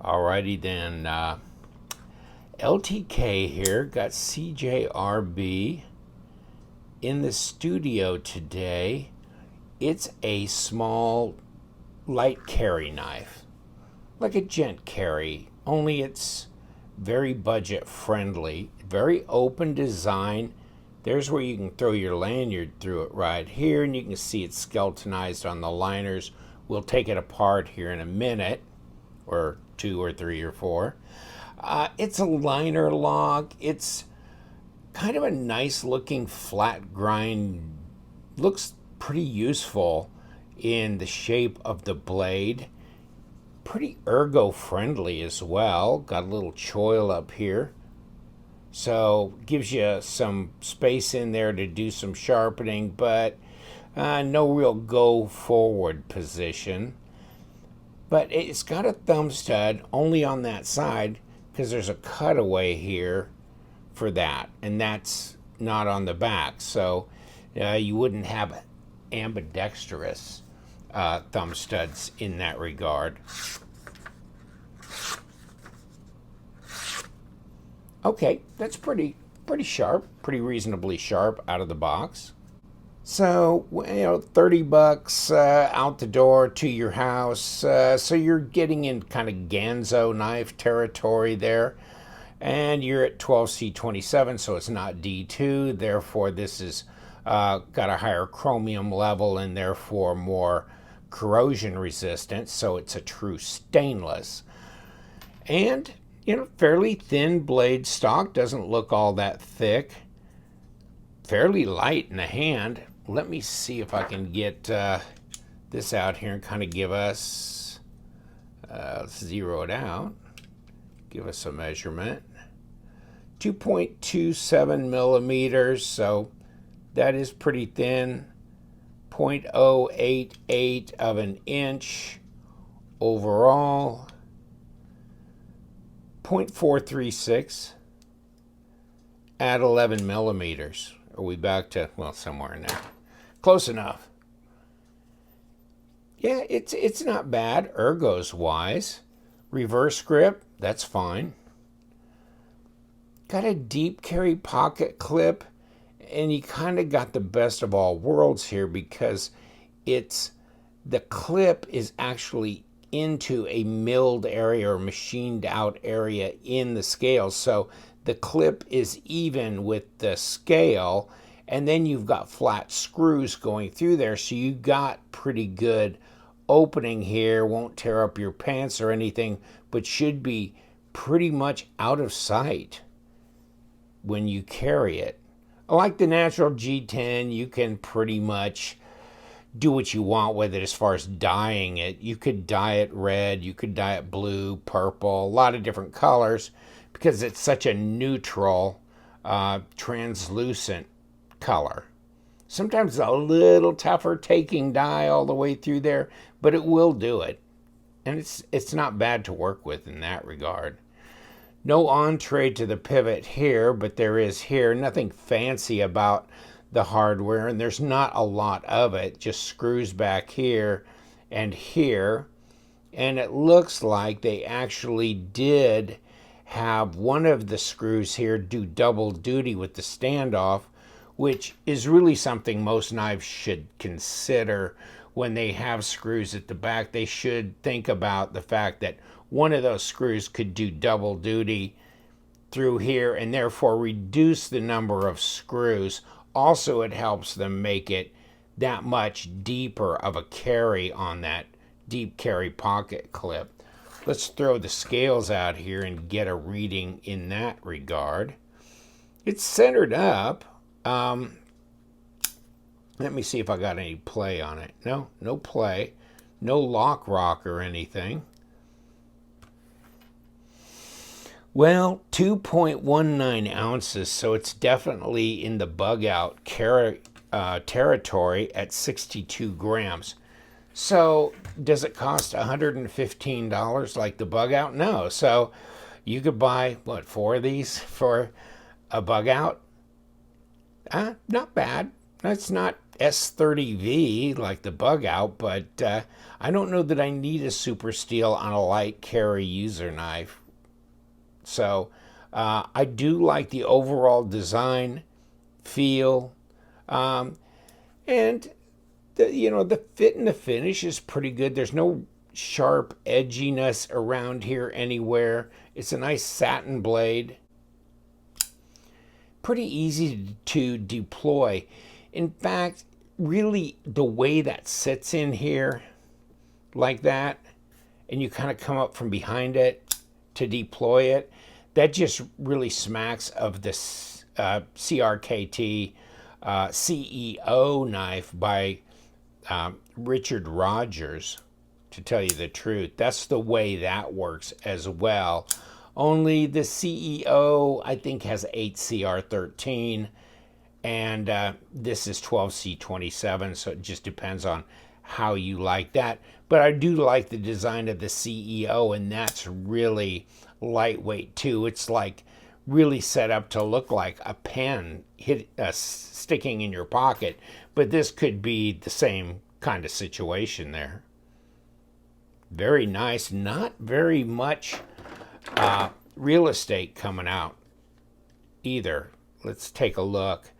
Alrighty then, LTK here, got CJRB in the studio today. It's a small light carry knife, like a gent carry, only it's very budget friendly, very open design. There's where you can throw your lanyard through it right here, and you can see it's skeletonized on the liners. We'll take it apart here in a minute, or two or three or four. It's a liner lock. It's kind of a nice looking flat grind. Looks pretty useful in the shape of the blade. Pretty ergo friendly as well. Got a little choil up here, so gives you some space in there to do some sharpening, but no real go forward position. But it's got a thumb stud only on that side because there's a cutaway here for that, and that's not on the back, so you wouldn't have ambidextrous thumb studs in that regard. Okay, that's pretty sharp, pretty reasonably sharp out of the box. So, 30 bucks out the door to your house. So you're getting in kind of Ganzo knife territory there. And you're at 12C27, so it's not D2. Therefore, this is got a higher chromium level and therefore more corrosion resistant. So it's a true stainless. And, fairly thin blade stock. Doesn't look all that thick. Fairly light in the hand. Let me see if I can get this out here and kind of give us, let's zero it out, give us a measurement. 2.27 millimeters, so that is pretty thin. 0.088 of an inch overall. 0.436 at 11 millimeters. Are we back to, well, somewhere in there? Close enough. Yeah, it's not bad, ergos wise. Reverse grip, that's fine. Got a deep carry pocket clip, and you kind of got the best of all worlds here because the clip is actually into a milled area or machined out area in the scale. So the clip is even with the scale, and then you've got flat screws going through there, so you got pretty good opening here. Won't tear up your pants or anything, but should be pretty much out of sight when you carry it. Like the natural G10, you can pretty much do what you want with it as far as dyeing it. You could dye it red, you could dye it blue, purple, a lot of different colors, because it's such a neutral, translucent color. Sometimes it's a little tougher taking dye all the way through there, but it will do it. And it's not bad to work with in that regard. No entree to the pivot here, but there is here. Nothing fancy about the hardware, and there's not a lot of it. Just screws back here and here. And it looks like they actually did have one of the screws here do double duty with the standoff, which is really something most knives should consider when they have screws at the back. They should think about the fact that one of those screws could do double duty through here and therefore reduce the number of screws. Also, it helps them make it that much deeper of a carry on that deep carry pocket clip. Let's throw the scales out here and get a reading in that regard. It's centered up. Let me see if I got any play on it. No play. No lock rock or anything. Well, 2.19 ounces, so it's definitely in the bug out territory at 62 grams. So does it cost $115 like the bug out? No. So you could buy, what, 4 of these for a bug out? Not bad. That's not S30V, like the bug out, but I don't know that I need a super steel on a light carry user knife. So I do like the overall design, feel, and the fit and the finish is pretty good. There's no sharp edginess around here anywhere. It's a nice satin blade. Pretty easy to deploy. In fact, really the way that sits in here like that, and you kind of come up from behind it to deploy it, that just really smacks of this CRKT CEO knife by Richard Rogers, to tell you the truth. That's the way that works as well. Only the CEO, I think, has 8CR13, and this is 12C27, so it just depends on how you like that. But I do like the design of the CEO, and that's really lightweight too. It's like really set up to look like a pen sticking in your pocket, but this could be the same kind of situation there. Very nice. Not very much real estate coming out either. Let's take a look.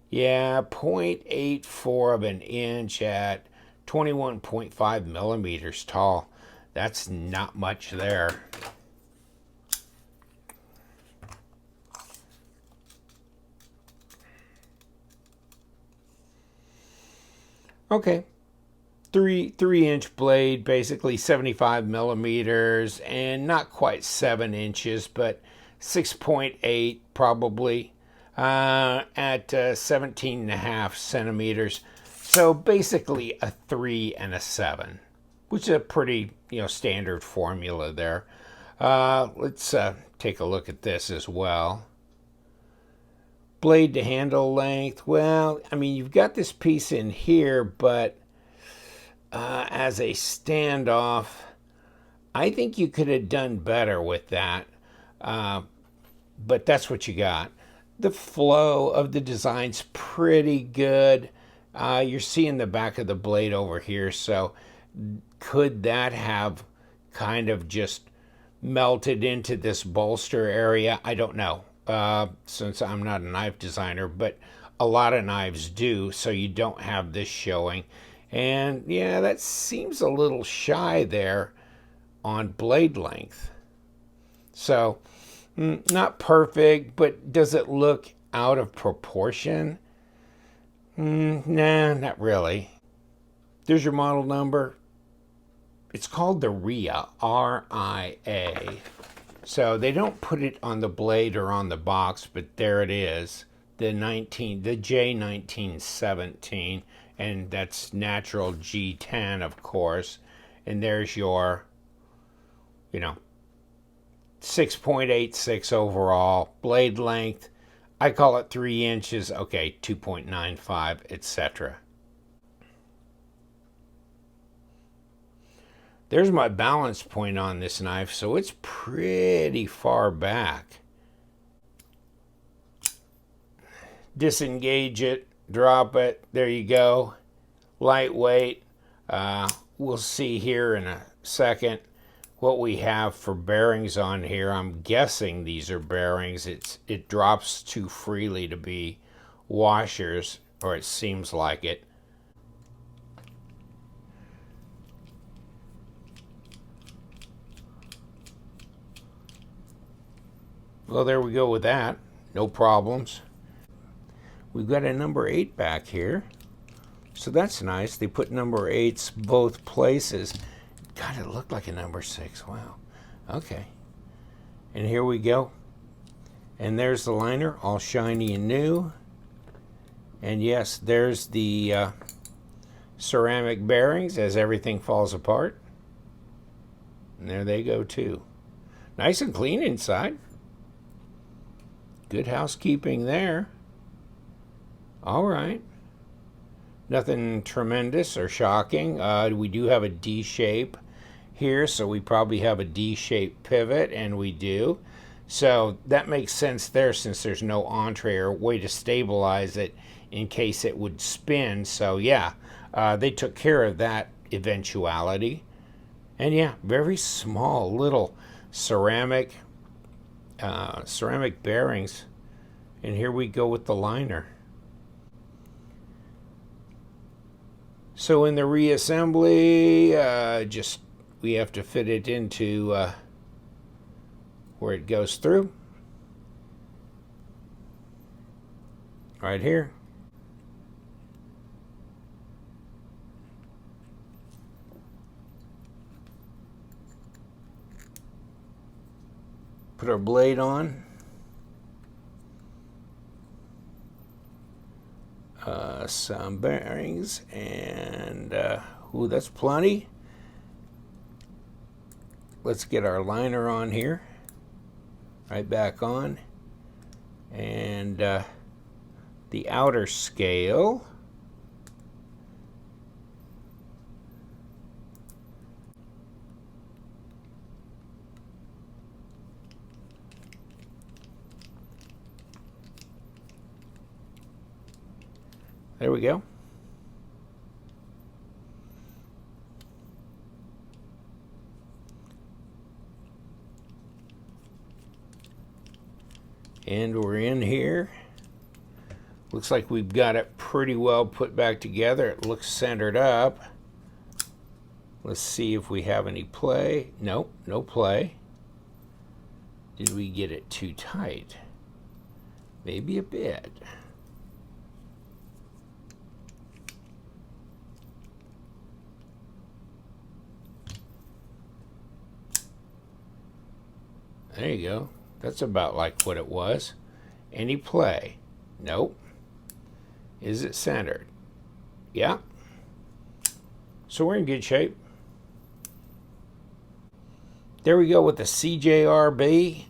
Yeah, 0.84 of an inch at 21.5 millimeters tall. That's not much there. Okay, three-inch blade, basically 75 millimeters, and not quite 7 inches, but 6.8 probably at 17.5 centimeters. So basically a 3 and a 7, which is a pretty standard formula there. Let's take a look at this as well. Blade to handle length. Well, I mean, you've got this piece in here, but as a standoff, I think you could have done better with that. But that's what you got. The flow of the design's pretty good. You're seeing the back of the blade over here, so could that have kind of just melted into this bolster area? I don't know, since I'm not a knife designer, but a lot of knives do, so you don't have this showing. And yeah, that seems a little shy there on blade length. So not perfect, but does it look out of proportion? Nah, not really. There's your model number. It's called the Ria, R-I-A. So they don't put it on the blade or on the box, but there it is. The J1917, and that's natural G10, of course. And there's your, 6.86 overall. Blade length, I call it 3 inches. Okay, 2.95, etc. There's my balance point on this knife, so it's pretty far back. Disengage it, drop it, there you go. Lightweight. We'll see here in a second what we have for bearings on here. I'm guessing these are bearings. It drops too freely to be washers, or it seems like it. Well, there we go with that. No problems. We've got a number 8 back here. So that's nice. They put number 8s both places. God, it looked like a number 6. Wow. Okay. And here we go. And there's the liner, all shiny and new. And yes, there's the ceramic bearings as everything falls apart. And there they go too. Nice and clean inside. Good housekeeping there. All right. Nothing tremendous or shocking. We do have a D shape here, so we probably have a D-shaped pivot, and we do. So that makes sense there, since there's no entree or way to stabilize it in case it would spin. So yeah, they took care of that eventuality. And yeah, very small little ceramic bearings. And here we go with the liner. So in the reassembly, we have to fit it into where it goes through. Right here. Put our blade on. Some bearings, and ooh, that's plenty. Let's get our liner on here. Right back on. And the outer scale. There we go. And we're in here. Looks like we've got it pretty well put back together. It looks centered up. Let's see if we have any play. Nope, no play. Did we get it too tight? Maybe a bit. There you go. That's about like what it was. Any play? Nope. Is it centered? Yeah. So we're in good shape. There we go with the CJRB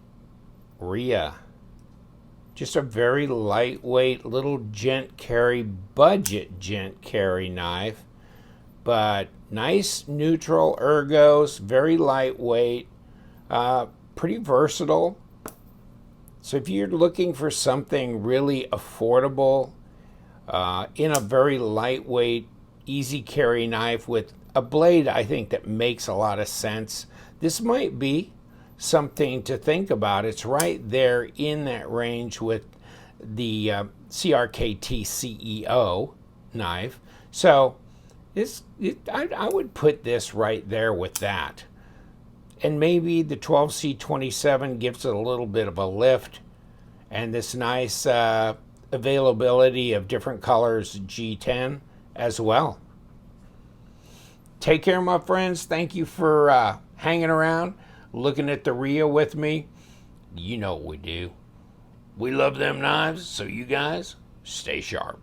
Ria. Just a very lightweight little gent carry, budget gent carry knife. But nice neutral ergos, very lightweight. Pretty versatile. So if you're looking for something really affordable in a very lightweight, easy carry knife with a blade, I think that makes a lot of sense, this might be something to think about. It's right there in that range with the CRKT CEO knife. So I would put this right there with that. And maybe the 12C27 gives it a little bit of a lift, and this nice availability of different colors G10 as well. Take care, my friends. Thank you for hanging around, looking at the Ria with me. You know what we do. We love them knives, so you guys stay sharp.